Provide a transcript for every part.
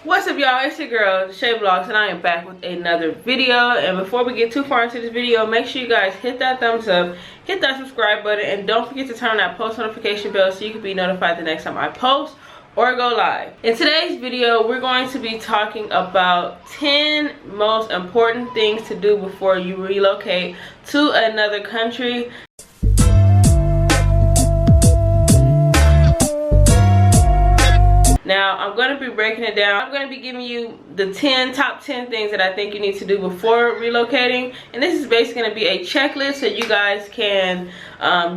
What's up, y'all? It's your girl Shay Vlogs, and I am back with another video. And before we get too far into this video, make sure you guys hit that thumbs up, hit that subscribe button, and don't forget to turn on that post notification bell so you can be notified the next time I post or go live. In today's video, we're going to be talking about 10 most important things to do before you relocate to another country. Now, I'm going to be breaking it down. I'm going to be giving you the top 10 things that I think you need to do before relocating. And this is basically going to be a checklist so you guys can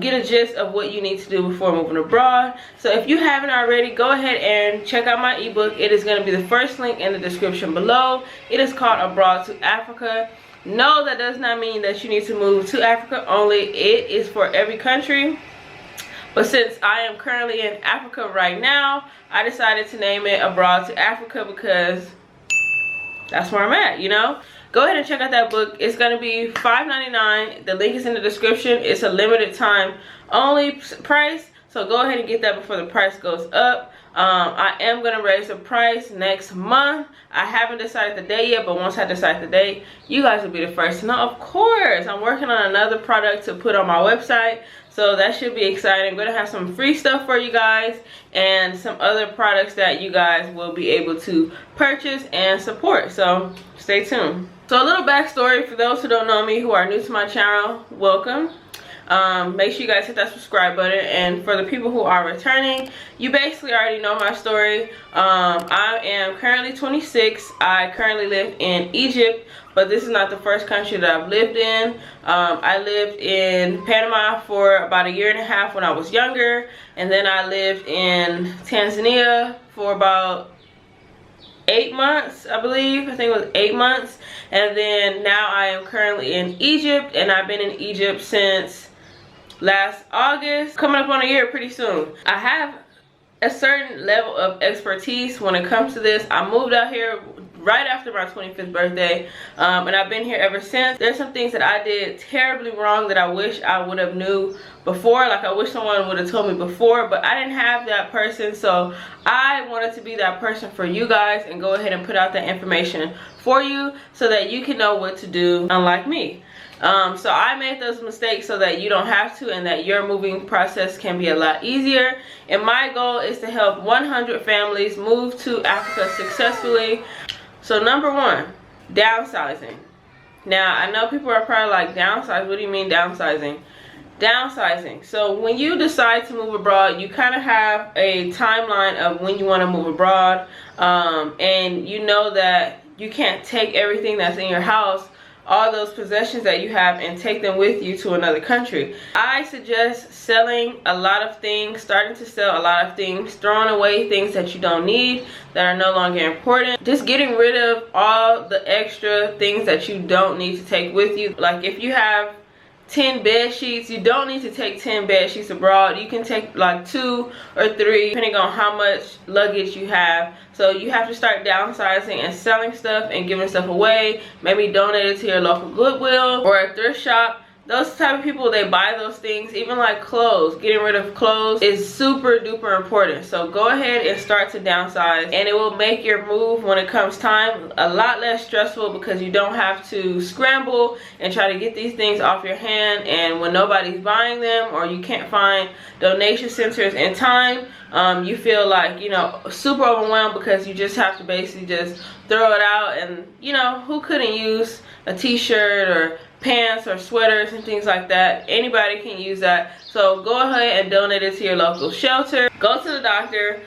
get a gist of what you need to do before moving abroad. So if you haven't already, go ahead and check out my ebook. It is going to be the first link in the description below. It is called Abroad to Africa. No, that does not mean that you need to move to Africa only. It is for every country. But since I am currently in Africa right now, I decided to name it Abroad to Africa because that's where I'm at, you know? Go ahead and check out that book. It's going to be $5.99. The link is in the description. It's a limited time only price. So go ahead and get that before the price goes up. I am going to raise the price next month. I haven't decided the date yet, but once I decide the date, you guys will be the first to know. Of course, I'm working on another product to put on my website. So that should be exciting. I'm going to have some free stuff for you guys and some other products that you guys will be able to purchase and support. So stay tuned. So a little backstory for those who don't know me, who are new to my channel, welcome. Make sure you guys hit that subscribe button, and for the people who are returning, you basically already know my story. I am currently 26. I currently live in Egypt, but this is not the first country that I've lived in. I lived in Panama for about 1.5 years when I was younger, and then I lived in Tanzania for about 8 months, I believe. I think it was 8 months. And then now I am currently in Egypt, and I've been in Egypt since last August, coming up on a year pretty soon. I have a certain level of expertise when it comes to this. I moved out here right after my 25th birthday, and I've been here ever since. There's some things that I did terribly wrong that I wish I would have knew before. Like, I wish someone would have told me before, but I didn't have that person, so I wanted to be that person for you guys and go ahead and put out that information for you so that you can know what to do, unlike me. So I made those mistakes so that you don't have to, and that your moving process can be a lot easier. And my goal is to help 100 families move to Africa successfully. So number one, downsizing. Now, I know people are probably like, downsize? What do you mean downsizing? Downsizing. So when you decide to move abroad, you kind of have a timeline of when you want to move abroad, and you know that you can't take everything that's in your house, all those possessions that you have, and take them with you to another country. I suggest selling a lot of things, starting to sell a lot of things, throwing away things that you don't need, that are no longer important. Just getting rid of all the extra things that you don't need to take with you. Like, if you have 10 bed sheets, you don't need to take 10 bed sheets abroad. You can take like 2 or 3 depending on how much luggage you have. So you have to start downsizing and selling stuff and giving stuff away. Maybe donate it to your local Goodwill or a thrift shop. Those type of people, they buy those things. Even like clothes, getting rid of clothes is super duper important. So go ahead and start to downsize, and it will make your move when it comes time a lot less stressful, because you don't have to scramble and try to get these things off your hand, and when nobody's buying them or you can't find donation centers in time, you feel like, you know, super overwhelmed, because you just have to basically just throw it out. And you know, who couldn't use a t-shirt or pants or sweaters and things like that? Anybody can use that. So go ahead and donate it to your local shelter. Go to the doctor.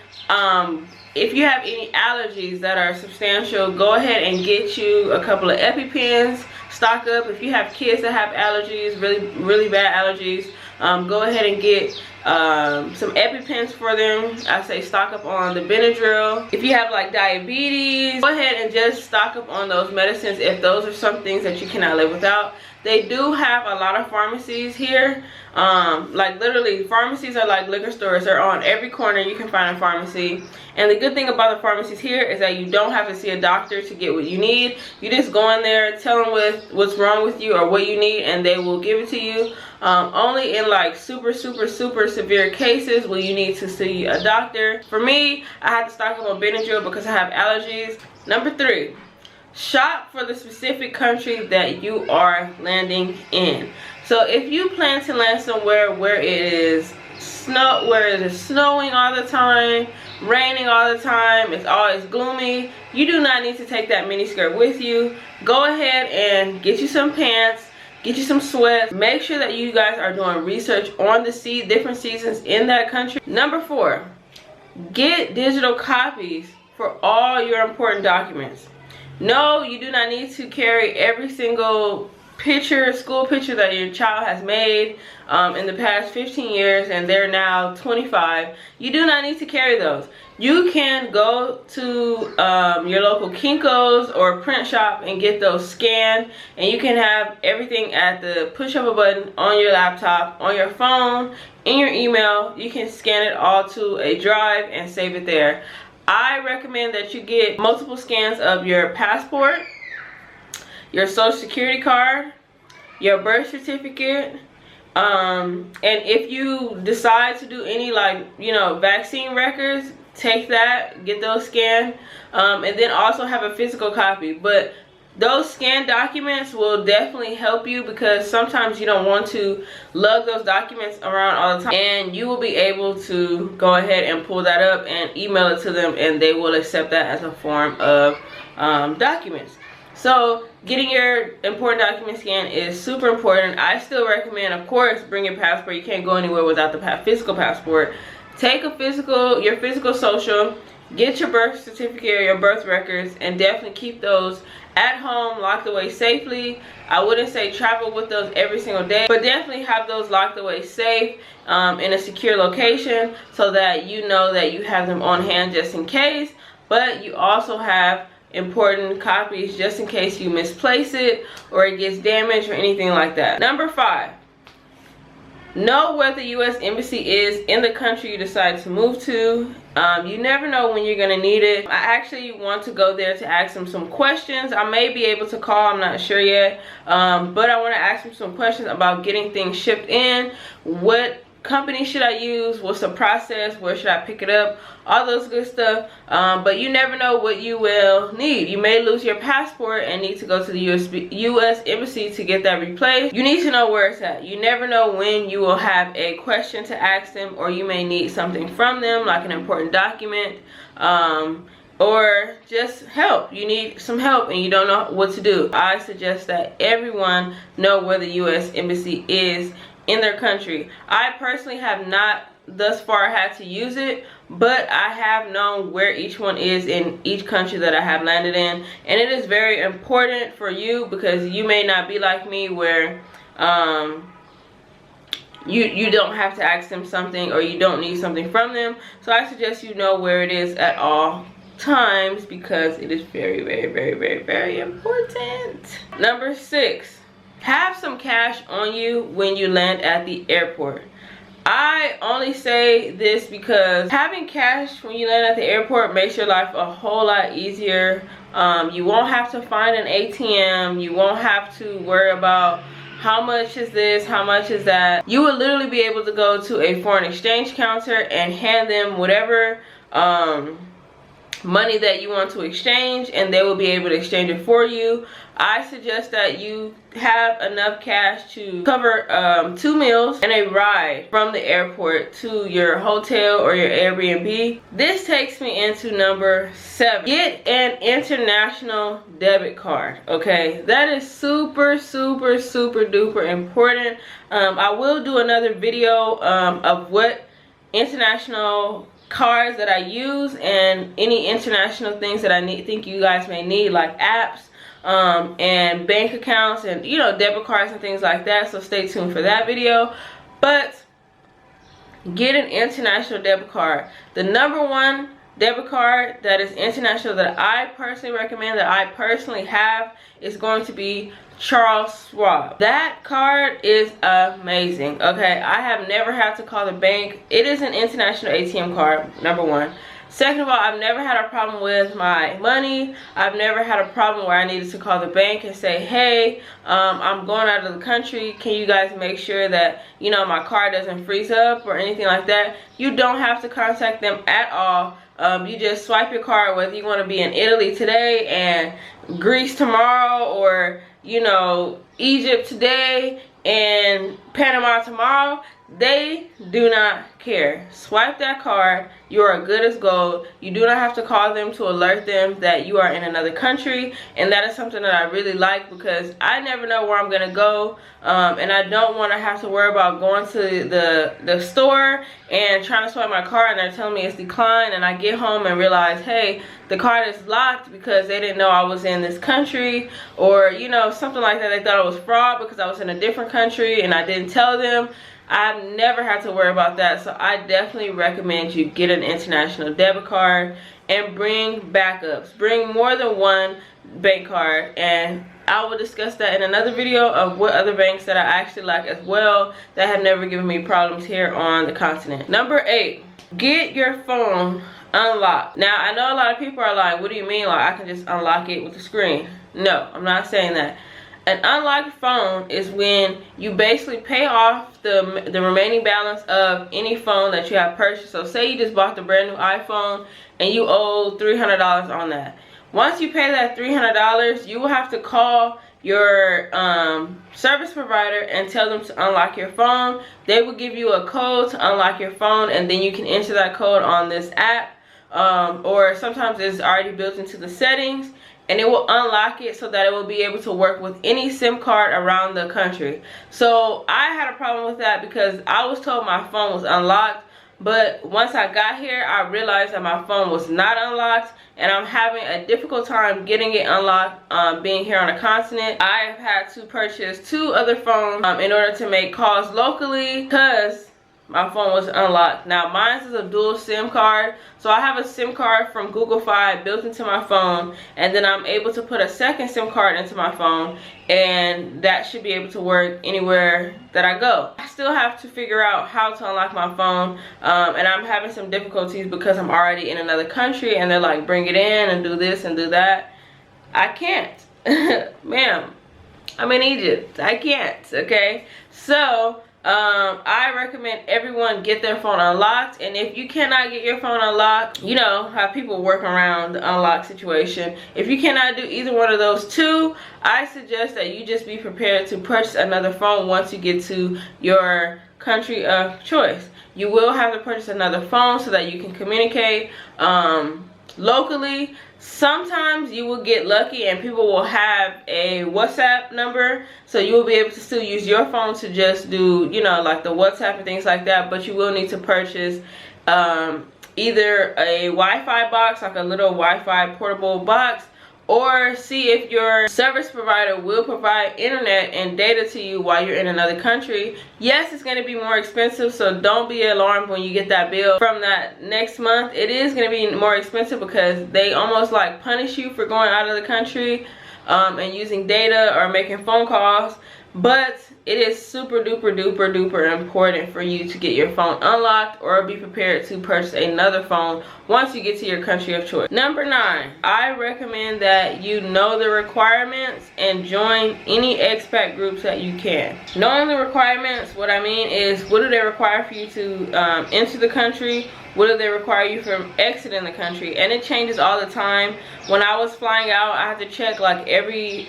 If you have any allergies that are substantial, go ahead and get you a couple of EpiPens. Stock up. If you have kids that have allergies, really bad allergies, go ahead and get some EpiPens for them. I say stock up on the Benadryl. If you have like diabetes, go ahead and just stock up on those medicines if those are some things that you cannot live without. They do have a lot of pharmacies here. Like literally, pharmacies are like liquor stores. They're on every corner. You can find a pharmacy. And the good thing about the pharmacies here is that you don't have to see a doctor to get what you need. You just go in there, tell them what's wrong with you or what you need, and they will give it to you. Only in like super severe cases where you need to see a doctor. For me, I had to stock up on Benadryl because I have allergies. Number 3, shop for the specific country that you are landing in. So if you plan to land somewhere where it is snowing all the time, raining all the time, it's always gloomy, you do not need to take that mini skirt with you. Go ahead and get you some pants, get you some sweats. Make sure that you guys are doing research on the different seasons in that country. Number 4, get digital copies for all your important documents. No, you do not need to carry every single school picture that your child has made in the past 15 years and they're now 25. You do not need to carry those. You can go to your local Kinko's or print shop and get those scanned, and you can have everything at the push of a button on your laptop, on your phone, in your email. You can scan it all to a drive and save it there. I recommend that you get multiple scans of your passport, your social security card, your birth certificate, and if you decide to do any vaccine records, take that, get those scanned, and then also have a physical copy. But those scanned documents will definitely help you because sometimes you don't want to lug those documents around all the time, and you will be able to go ahead and pull that up and email it to them, and they will accept that as a form of documents. So getting your important document scanned is super important. I still recommend, of course, bring your passport. You can't go anywhere without the physical passport. Take your physical social, get your birth certificate or your birth records, and definitely keep those at home, locked away safely. I wouldn't say travel with those every single day, but definitely have those locked away safe in a secure location so that you know that you have them on hand just in case, but you also have important copies just in case you misplace it or it gets damaged or anything like that. Number 5, know where the U.S. Embassy is in the country you decide to move to. You never know when you're going to need it. I actually want to go there to ask them some questions. I may be able to call, I'm not sure yet, but I want to ask them some questions about getting things shipped in. What company should I use? What's the process? Where should I pick it up? All those good stuff. But you never know what you will need. You may lose your passport and need to go to the U.S. Embassy to get that replaced. You need to know where it's at. You never know when you will have a question to ask them, or you may need something from them like an important document, or just help. You need some help and you don't know what to do. I suggest that everyone know where the U.S. Embassy is in their country. I personally have not thus far had to use it, but I have known where each one is in each country that I have landed in, and it is very important for you because you may not be like me where you don't have to ask them something or you don't need something from them. So I suggest you know where it is at all times because it is very, very, very, very, very important. Number 6, have some cash on you when you land at the airport. I only say this because having cash when you land at the airport makes your life a whole lot easier. You won't have to find an ATM. You won't have to worry about how much is this, how much is that. You will literally be able to go to a foreign exchange counter and hand them whatever money that you want to exchange, and they will be able to exchange it for you. I suggest that you have enough cash to cover 2 meals and a ride from the airport to your hotel or your Airbnb. This takes me into number 7. Get an international debit card. Okay, that is super, super, super duper important. I will do another video of what international cards that I use and any international things that I think you guys may need, like apps and bank accounts and debit cards and things like that. So stay tuned for that video. But get an international debit card. The number 1 debit card that is international that I personally recommend, that I personally have, is going to be Charles Schwab. That card is amazing. Okay, I have never had to call the bank. It is an international ATM card, number 1. Second of all, I've never had a problem with my money. I've never had a problem where I needed to call the bank and say, hey, I'm going out of the country. Can you guys make sure that, you know, my card doesn't freeze up or anything like that? You don't have to contact them at all. You just swipe your card, whether you want to be in Italy today and Greece tomorrow, or, you know, Egypt today and Panama tomorrow. They do not care. Swipe that card. You are good as gold. You do not have to call them to alert them that you are in another country. And that is something that I really like, because I never know where I'm going to go. And I don't want to have to worry about going to the store and trying to swipe my card and they're telling me it's declined. And I get home and realize, hey, the card is locked because they didn't know I was in this country. Or, you know, something like that. They thought it was fraud because I was in a different country and I didn't tell them. I've never had to worry about that, so I definitely recommend you get an international debit card and bring backups. Bring more than one bank card, and I will discuss that in another video of what other banks that I actually like as well that have never given me problems here on the continent. Number 8, get your phone unlocked. Now, I know a lot of people are like, what do you mean, like I can just unlock it with the screen? No, I'm not saying that. An unlocked phone is when you basically pay off the remaining balance of any phone that you have purchased. So say you just bought the brand new iPhone and you owe $300 on that. Once you pay that $300, you will have to call your service provider and tell them to unlock your phone. They will give you a code to unlock your phone, and then you can enter that code on this app, or sometimes it's already built into the settings. And it will unlock it so that it will be able to work with any SIM card around the country. So I had a problem with that because I was told my phone was unlocked. But once I got here, I realized that my phone was not unlocked. And I'm having a difficult time getting it unlocked being here on the continent. I have had to purchase 2 other phones in order to make calls locally because my phone was unlocked. Now mine is a dual SIM card, so I have a SIM card from Google Fi built into my phone, and then I'm able to put a second SIM card into my phone, and that should be able to work anywhere that I go. I still have to figure out how to unlock my phone, and I'm having some difficulties because I'm already in another country and they're like, bring it in and do this and do that. I can't. Ma'am, I'm in Egypt. I can't, okay? So I recommend everyone get their phone unlocked. And if you cannot get your phone unlocked, you know how people work around the unlock situation. If you cannot do either one of those 2, I suggest that you just be prepared to purchase another phone once you get to your country of choice. You will have to purchase another phone so that you can communicate locally. Sometimes you will get lucky and people will have a WhatsApp number, so you will be able to still use your phone to just do, you know, like the WhatsApp and things like that. But you will need to purchase either a Wi-Fi box, like a little Wi-Fi portable box, or see if your service provider will provide internet and data to you while you're in another country. Yes, it's going to be more expensive, so don't be alarmed when you get that bill from that next month. It is going to be more expensive because they almost like punish you for going out of the country and using data or making phone calls. But it is super duper duper duper important for you to get your phone unlocked or be prepared to purchase another phone once you get to your country of choice. Number 9, I recommend that you know the requirements and join any expat groups that you can. Knowing the requirements, what I mean is, what do they require for you to enter the country? What do they require you from exiting the country? And it changes all the time. When I was flying out, I had to check like every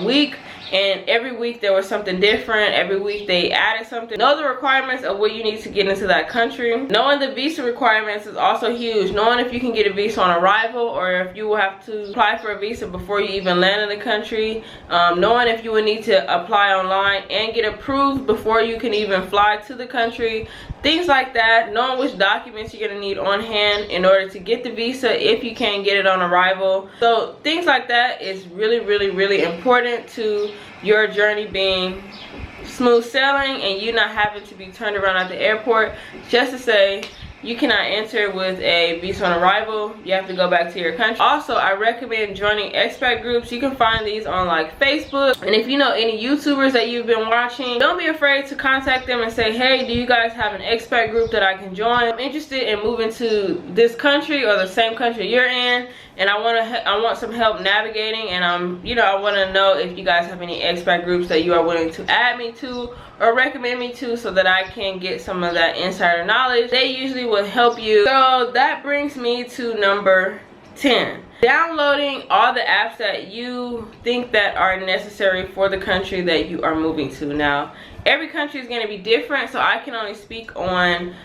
week. And every week there was something different. Every week they added something. Know the requirements of what you need to get into that country. Knowing the visa requirements is also huge. Knowing if you can get a visa on arrival or if you will have to apply for a visa before you even land in the country. Knowing if you will need to apply online and get approved before you can even fly to the country. Things like that. Knowing which documents you're going to need on hand in order to get the visa if you can't get it on arrival. So things like that is really, really, really important to your journey being smooth sailing and you not having to be turned around at the airport just to say, you cannot enter with a visa on arrival. You have to go back to your country. Also, I recommend joining expat groups. You can find these on like Facebook. And if you know any YouTubers that you've been watching, don't be afraid to contact them and say, hey, do you guys have an expat group that I can join? I'm interested in moving to this country or the same country you're in, and I want some help navigating, and I want to know if you guys have any expat groups that you are willing to add me to or recommend me to, so that I can get some of that insider knowledge. They usually will help you. So that brings me to number 10. Downloading all the apps that you think that are necessary for the country that you are moving to. Now, every country is going to be different, so I can only speak on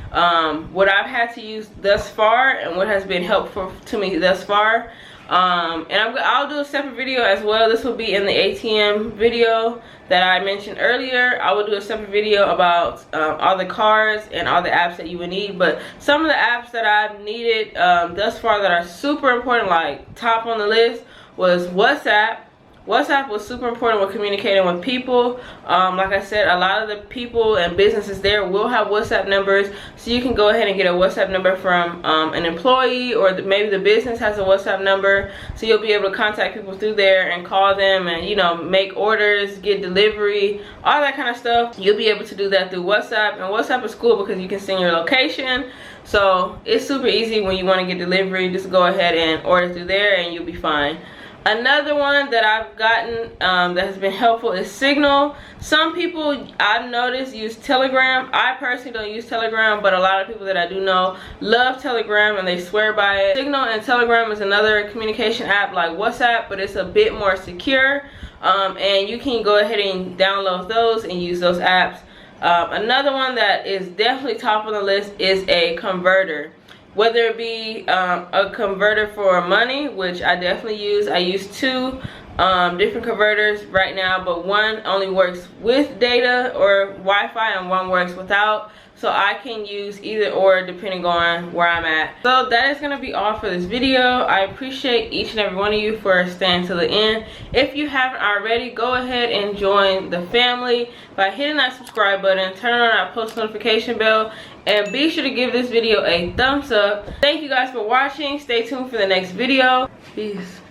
what I've had to use thus far and what has been helpful to me thus far. And I'll do a separate video as well. This will be in the ATM video that I mentioned earlier. I will do a separate video about all the cards and all the apps that you would need. But some of the apps that I've needed thus far that are super important, like top on the list, was WhatsApp. WhatsApp was super important with communicating with people. Like I said, a lot of the people and businesses there will have WhatsApp numbers, so you can go ahead and get a WhatsApp number from an employee, or maybe the business has a WhatsApp number, so you'll be able to contact people through there and call them and, you know, make orders, get delivery, all that kind of stuff. You'll be able to do that through WhatsApp, and WhatsApp is cool because you can send your location, so it's super easy when you want to get delivery. Just go ahead and order through there and you'll be fine. Another one that I've gotten that has been helpful is Signal. Some people I've noticed use Telegram. I personally don't use Telegram, but a lot of people that I do know love Telegram and they swear by it. Signal and Telegram is another communication app like WhatsApp, but it's a bit more secure. And you can go ahead and download those and use those apps. Another one that is definitely top on the list is a converter. Whether it be a converter for money, which I definitely use. I use two different converters right now, but one only works with data or Wi-Fi and one works without. So I can use either or depending on where I'm at. So that is going to be all for this video. I appreciate each and every one of you for staying to the end. If you haven't already, go ahead and join the family by hitting that subscribe button, turn on that post notification bell, and be sure to give this video a thumbs up. Thank you guys for watching. Stay tuned for the next video. Peace.